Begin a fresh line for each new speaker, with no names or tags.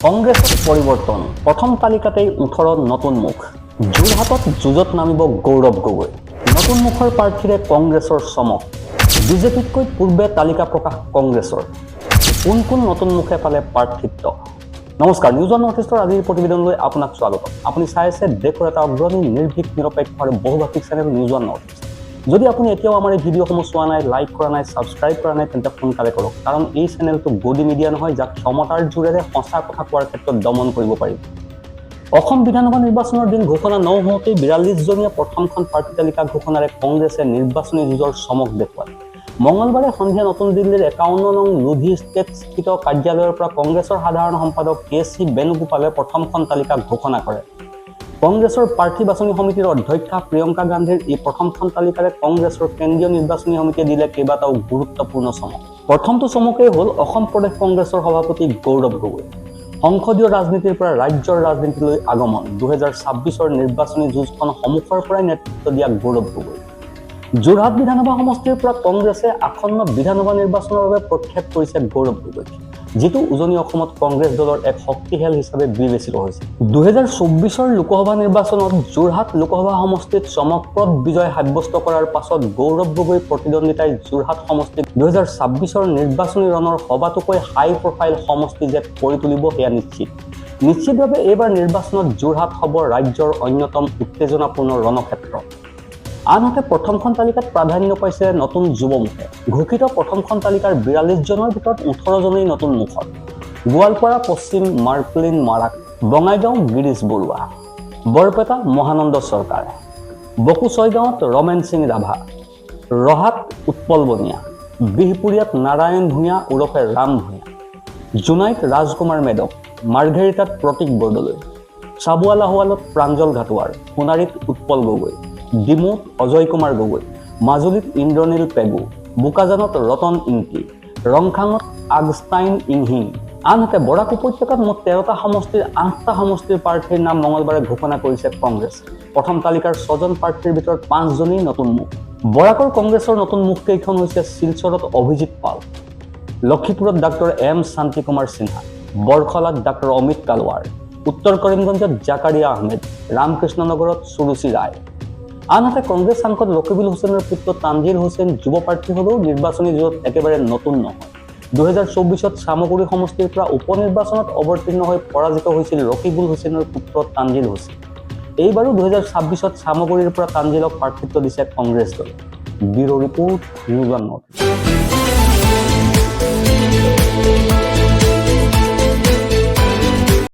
কংগ্ৰেছত পৰিৱৰ্তন প্ৰথম তালিকাতেই 18 নতুন মুখ যোৰহাটত যুঁজত নামিব গৌৰৱ গগৈ নতুন মুখৰ প্ৰাৰ্থীৰে কংগ্ৰেছৰ চমক বিজেপিতকৈ পূৰ্বে তালিকা প্ৰকাশ কংগ্ৰেছৰ কোন নতুন মুখে পালে প্ৰাৰ্থিত্ব নমস্কাৰ নিউজ অন নৰ্থ ইষ্টৰ আজিৰ প্ৰতিবেদনলৈ আপোনাক স্বাগতম আপুনি চাই আছে দেশৰ এটা অগ্ৰণী নিৰ্ভীক নিৰপেক্ষ আৰু বহুভাষিক channel news on north east যদি আপুনি এতিয়াও আমাৰ এই ভিডিঅ'সমূহ চোৱা নাই লাইক কৰা নাই সাবস্ক্ৰাইব কৰা নাই তেন্তে সোনকালে কৰক কাৰণ এই চেনেলটো গদি মিডিয়া নহয় যাক ক্ষমতাৰ জোৰেৰে সঁচা কথা কোৱাৰ ক্ষেত্ৰত দমন কৰিব পাৰি অসম বিধানসভা নিৰ্বাচনৰ দিন ঘোষণা নহওঁতেই 42 জনীয়া প্ৰথমখন প্ৰাৰ্থী তালিকা ঘোষণাৰে কংগ্ৰেছে নিৰ্বাচনী যুঁজৰ চমক দেখুৱায় মঙলবাৰে সন্ধিয়া নতুন দিল্লীৰ 51 নং লোধি ষ্টেট স্থিত কাৰ্যালয়ৰ পৰা কংগ্ৰেছৰ সাধাৰণ সম্পাদক কে.চি. বেণুগোপালে প্ৰথমখন তালিকা ঘোষণা কৰে কংগ্ৰেছৰ প্ৰাৰ্থী বাছনি সমিতিৰ অধ্যক্ষা প্ৰিয়ংকা গান্ধীৰ এই প্ৰথমখন তালিকাৰে কংগ্ৰেছৰ কেন্দ্ৰীয় নিৰ্বাচনী সমিতিয়ে দিলে কেইবাটাও গুৰুত্বপূৰ্ণ চমক প্ৰথমটো চমকেই হ'ল অসম প্ৰদেশ কংগ্ৰেছৰ সভাপতি গৌৰৱ গগৈ সংসদীয় ৰাজনীতিৰ পৰা ৰাজ্যৰ ৰাজনীতিলৈ আগমন 2026ৰ নিৰ্বাচনী যুঁজখন সন্মুখৰ পৰাই নেতৃত্ব দিয়া গৌৰৱ গগৈ যোৰহাট বিধানসভা সমষ্টিৰ পৰা কংগ্ৰেছে আসন্ন বিধানসভা নিৰ্বাচনৰ বাবে প্ৰক্ষেপ কৰিছে গৌৰৱ গগৈ যিটো উজনি অসমত কংগ্ৰেছ দলৰ এক শক্তিশালী হিচাপে বিবেচিত হৈছে 2024ৰ লোকসভা নিৰ্বাচনত যোৰহাট লোকসভা সমষ্টিত চমকপ্ৰদ বিজয় সাব্যস্ত কৰাৰ পাছত গৌৰৱ গগৈ প্ৰতিদ্বন্দ্বিতাই যোৰহাট সমষ্টিত 2026ৰ নিৰ্বাচনী ৰণৰ সবাতোকৈ হাই প্ৰফাইল সমষ্টি যে কৰি তুলিব সেয়া নিশ্চিতভাৱে এইবাৰ নিৰ্বাচনত যোৰহাট হ'ব ৰাজ্যৰ অন্যতম উত্তেজনাপূৰ্ণ ৰণক্ষেত্ৰ আনহাতে প্ৰথমখন তালিকাত প্ৰাধান্য পাইছে নতুন যুৱমুখে ঘোষিত প্ৰথমখন তালিকাৰ 42 জনৰ ভিতৰত 18 জনেই নতুন মুখত গোৱালপাৰা পশ্চিম মাৰ্কলিন মাৰাক বঙাইগাঁও গিৰিশ বৰুৱা বৰপেটা মহানন্দ চৰকাৰ বকুচৈগাঁৱত ৰমেন সিং ৰাভা ৰহাত উৎপল বনিয়া বিহপুৰীয়াত নাৰায়ণ ভূঞা ওৰফে ৰাম ভূঞা জোনাইত ৰাজকুমাৰ মেদক মাৰ্ঘেৰিটাত প্ৰতীক বৰদলৈ চাবুৱালাহোৱালত প্ৰাঞ্জল ঘাটোৱাৰ সোণাৰীত উৎপল গগৈ ডিমুত অজয় কুমাৰ গগৈ মাজুলীত ইন্দ্ৰনীল পেগু বোকাজানত ৰতন ইংকি ৰংখাঙত আগষ্টাইন ইংহিং আনহাতে বৰাক উপত্যকাত মুঠ 13টা সমষ্টিৰ 8টা সমষ্টিৰ প্ৰাৰ্থীৰ নাম মঙলবাৰে ঘোষণা কৰিছে কংগ্ৰেছ প্ৰথম তালিকাৰ 6জন প্ৰাৰ্থীৰ ভিতৰত 5 জনেই নতুন মুখ বৰাকৰ কংগ্ৰেছৰ নতুন মুখ কেইখন হৈছে শিলচৰত অভিজিৎ পাল লক্ষীপুৰত ডাক্তৰ এম শান্তি কুমাৰ সিনহা বৰখলাত ডাক্তৰ অমিত তালৱাৰ উত্তৰ কৰিমগঞ্জত জাকাৰিয়া আহমেদ ৰামকৃষ্ণনগৰত সুৰুচি ৰায় আনহাতে কংগ্ৰেছ সাংসদ ৰকিবুল হুছেইনৰ পুত্ৰ তানজিল হুছেইন যুৱ প্ৰাৰ্থী হ'লেও নিৰ্বাচনী যুঁজত একেবাৰে নতুন নহয় 2024ত চামগুৰি সমষ্টিৰ পৰা উপ নিৰ্বাচনত অৱতীৰ্ণ হৈ পৰাজিত হৈছিল ৰকিবুল হুছেইনৰ পুত্ৰ তানজিল হুছেইন এইবাৰো 2026ত চামগুৰিৰ পৰা তানজিলক প্ৰাৰ্থিত্ব দিছে কংগ্ৰেছ দলে bureau report news on north east